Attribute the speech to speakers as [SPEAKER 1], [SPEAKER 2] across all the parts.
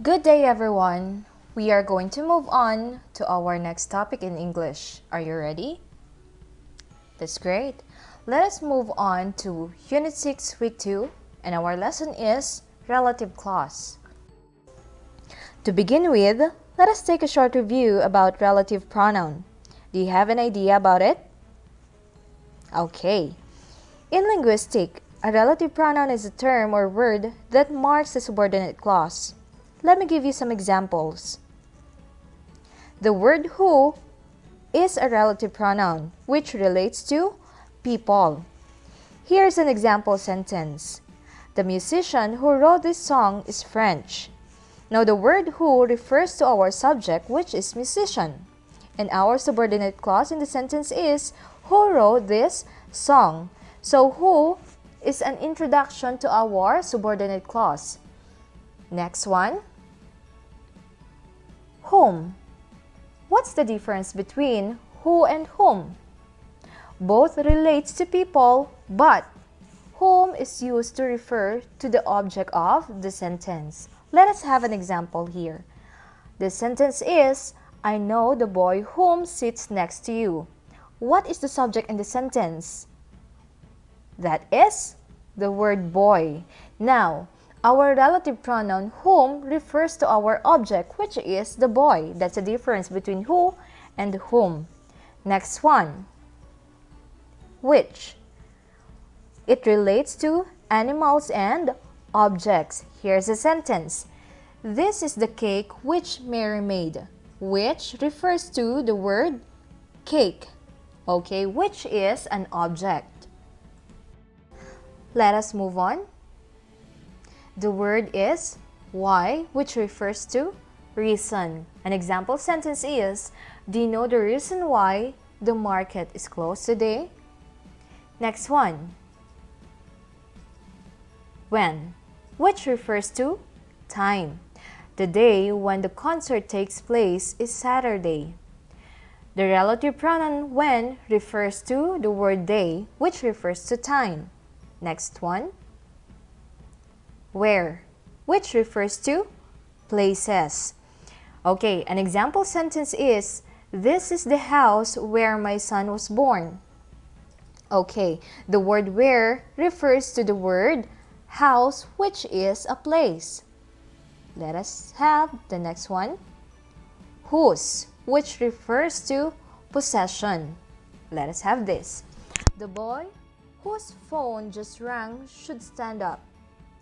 [SPEAKER 1] Good day, everyone. We are going to move on to our next topic in English. Are you ready? That's great. Let us move on to Unit 6, Week 2, and our lesson is Relative Clause. To begin with, let us take a short review about relative pronoun. Do you have an idea about it? Okay. In linguistics, a relative pronoun is a term or word that marks a subordinate clause. Let me give you some examples. The word who is a relative pronoun which relates to people. Here's an example sentence. The musician who wrote this song is French. Now the word who refers to our subject, which is musician. And our subordinate clause in the sentence is who wrote this song. So who is an introduction to our subordinate clause. Next one. Whom. What's the difference between who and whom? Both relates to people, but whom is used to refer to the object of the sentence. Let us have an example here. The sentence is, I know the boy whom sits next to you. What is the subject in the sentence? That is the word boy. Now, our relative pronoun whom refers to our object, which is the boy. That's the difference between who and whom. Next one. Which. It relates to animals and objects. Here's a sentence. This is the cake which Mary made. Which refers to the word cake. Okay, which is an object. Let us move on. The word is why, which refers to reason. An example sentence is, do you know the reason why the market is closed today? Next one. When, which refers to time. The day when the concert takes place is Saturday. The relative pronoun when refers to the word day, which refers to time. Next one. Where, which refers to places. Okay, an example sentence is, this is the house where my son was born. Okay, the word where refers to the word house, which is a place. Let us have the next one. Whose, which refers to possession. Let us have this. The boy whose phone just rang should stand up.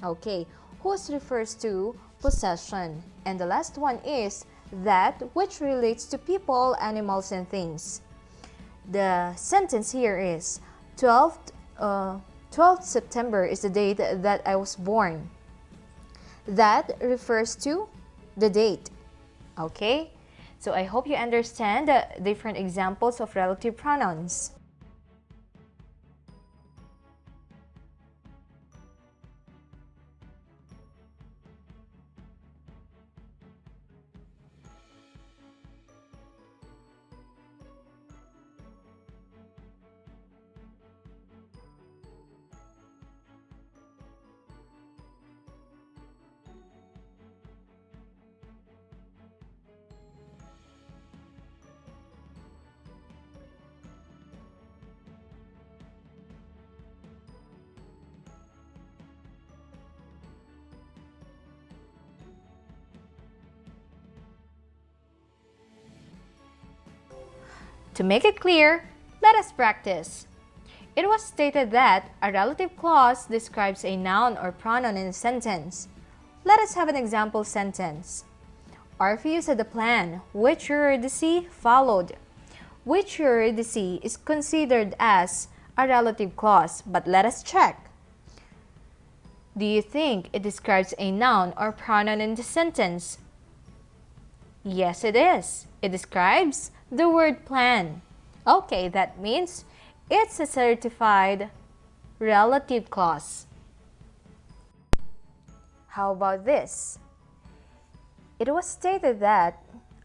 [SPEAKER 1] Okay, whose refers to possession. And the last one is that, which relates to people, animals, and things. The sentence here is 12th September is the date that I was born. That refers to the date. Okay, so I hope you understand the different examples of relative pronouns. To make it clear, let us practice. It was stated that a relative clause describes a noun or pronoun in a sentence. Let us have an example sentence. Orpheus had a plan, which Eurydice followed. Which Eurydice is considered as a relative clause, but let us check. Do you think it describes a noun or pronoun in the sentence? Yes, it is. It describes the word plan. Okay, that means it's a certified relative clause. How about this? It was stated that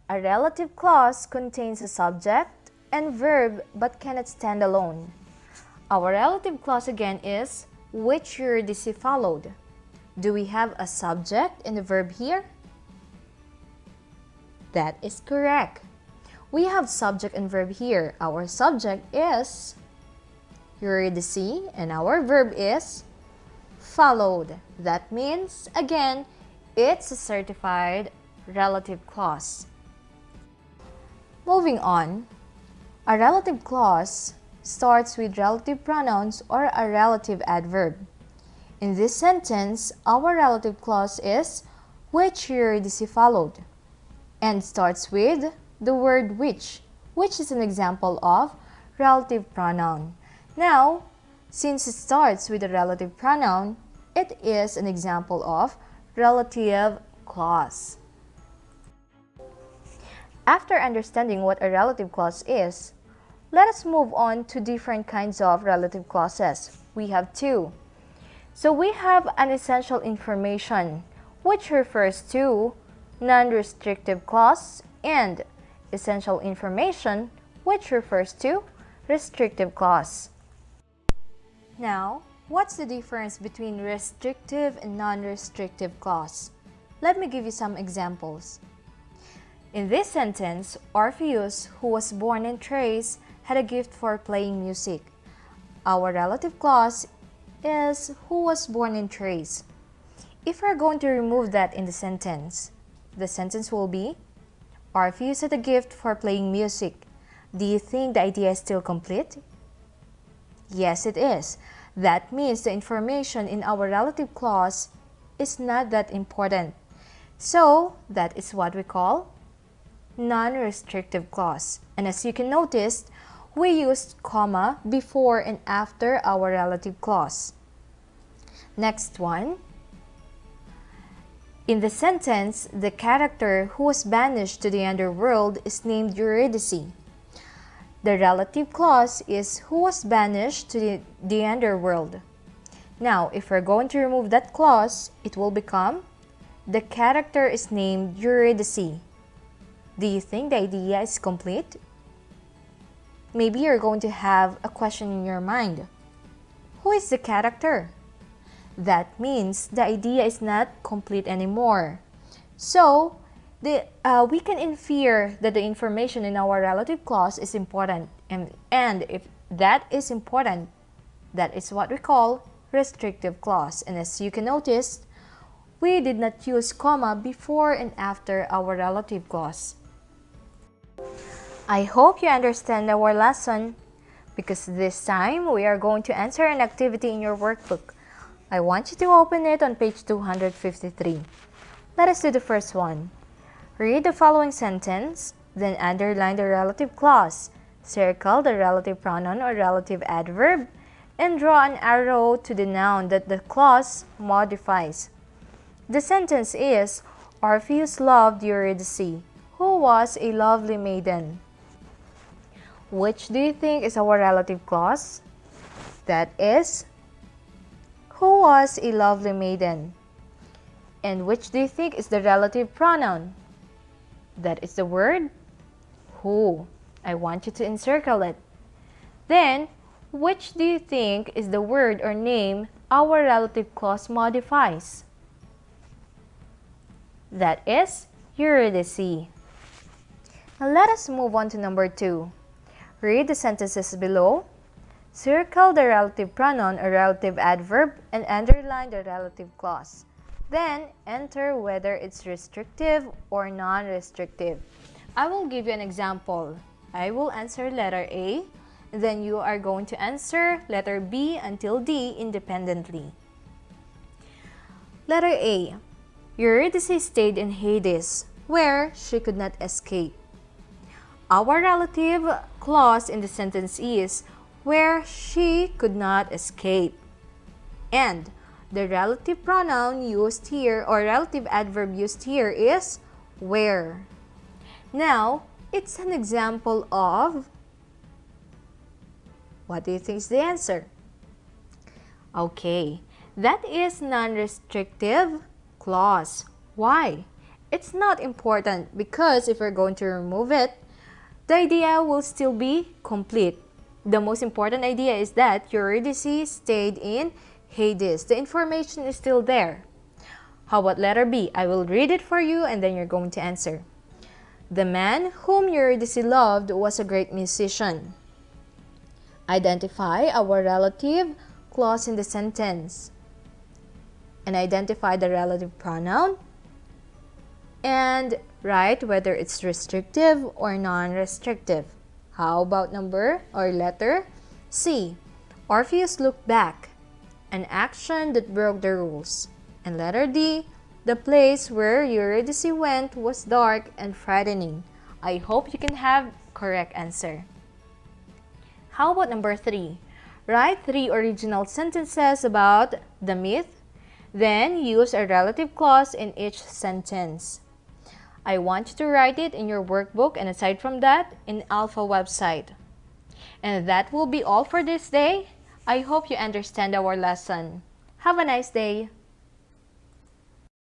[SPEAKER 1] a relative clause contains a subject and verb but cannot stand alone. Our relative clause again is which Eurydice followed. Do we have a subject and a verb here? That is correct. We have subject and verb here. Our subject is Eurydice and our verb is followed. That means, again, it's a certified relative clause. Moving on, a relative clause starts with relative pronouns or a relative adverb. In this sentence, our relative clause is which Eurydice followed and starts with the word which is an example of relative pronoun. Now, since it starts with a relative pronoun, it is an example of relative clause. After understanding what a relative clause is, let us move on to different kinds of relative clauses. We have two. So we have an essential information, which refers to non-restrictive clause, and essential information, which refers to restrictive clause. Now, what's the difference between restrictive and non-restrictive clause? Let me give you some examples. In this sentence, Orpheus, who was born in Thrace, had a gift for playing music. Our relative clause is who was born in Thrace. If we're going to remove that in the sentence will be Orpheus had a gift for playing music. Do you think the idea is still complete? Yes, it is. That means the information in our relative clause is not that important. So, that is what we call non-restrictive clause. And as you can notice, we used comma before and after our relative clause. Next one. In the sentence, the character who was banished to the underworld is named Eurydice. The relative clause is who was banished to the underworld. Now, if we're going to remove that clause, it will become the character is named Eurydice. Do you think the idea is complete? Maybe you're going to have a question in your mind. Who is the character? That means the idea is not complete anymore. So, we can infer that the information in our relative clause is important. And if that is important, that is what we call restrictive clause. And as you can notice, we did not use comma before and after our relative clause. I hope you understand our lesson, because this time we are going to answer an activity in your workbook. I want you to open it on page 253. Let us do the first one. Read the following sentence, then underline the relative clause, circle the relative pronoun or relative adverb, and draw an arrow to the noun that the clause modifies. The sentence is, Orpheus loved Eurydice, who was a lovely maiden. Which do you think is our relative clause? That is, who was a lovely maiden. And which do you think is the relative pronoun? That is the word who. I want you to encircle it. Then, which do you think is the word or name our relative clause modifies? That is Eurydice. Now let us move on to number 2. Read the sentences below. Circle the relative pronoun or relative adverb and underline the relative clause. Then, enter whether it's restrictive or non-restrictive. I will give you an example. I will answer letter A, then you are going to answer letter B until D independently. Letter A. Eurydice stayed in Hades, where she could not escape. Our relative clause in the sentence is where she could not escape. And the relative pronoun used here or relative adverb used here is where. Now, it's an example of, what do you think is the answer? Okay, that is non-restrictive clause. Why? It's not important because if we're going to remove it, the idea will still be complete. The most important idea is that Eurydice stayed in Hades. The information is still there. How about letter B? I will read it for you and then you're going to answer. The man whom Eurydice loved was a great musician. Identify our relative clause in the sentence. And identify the relative pronoun. And write whether it's restrictive or non-restrictive. How about number or letter C? Orpheus looked back, an action that broke the rules. And letter D, the place where Eurydice went was dark and frightening. I hope you can have correct answer. How about number 3? Write 3 original sentences about the myth, then use a relative clause in each sentence. I want you to write it in your workbook and aside from that, in Alpha website. And that will be all for this day. I hope you understand our lesson. Have a nice day.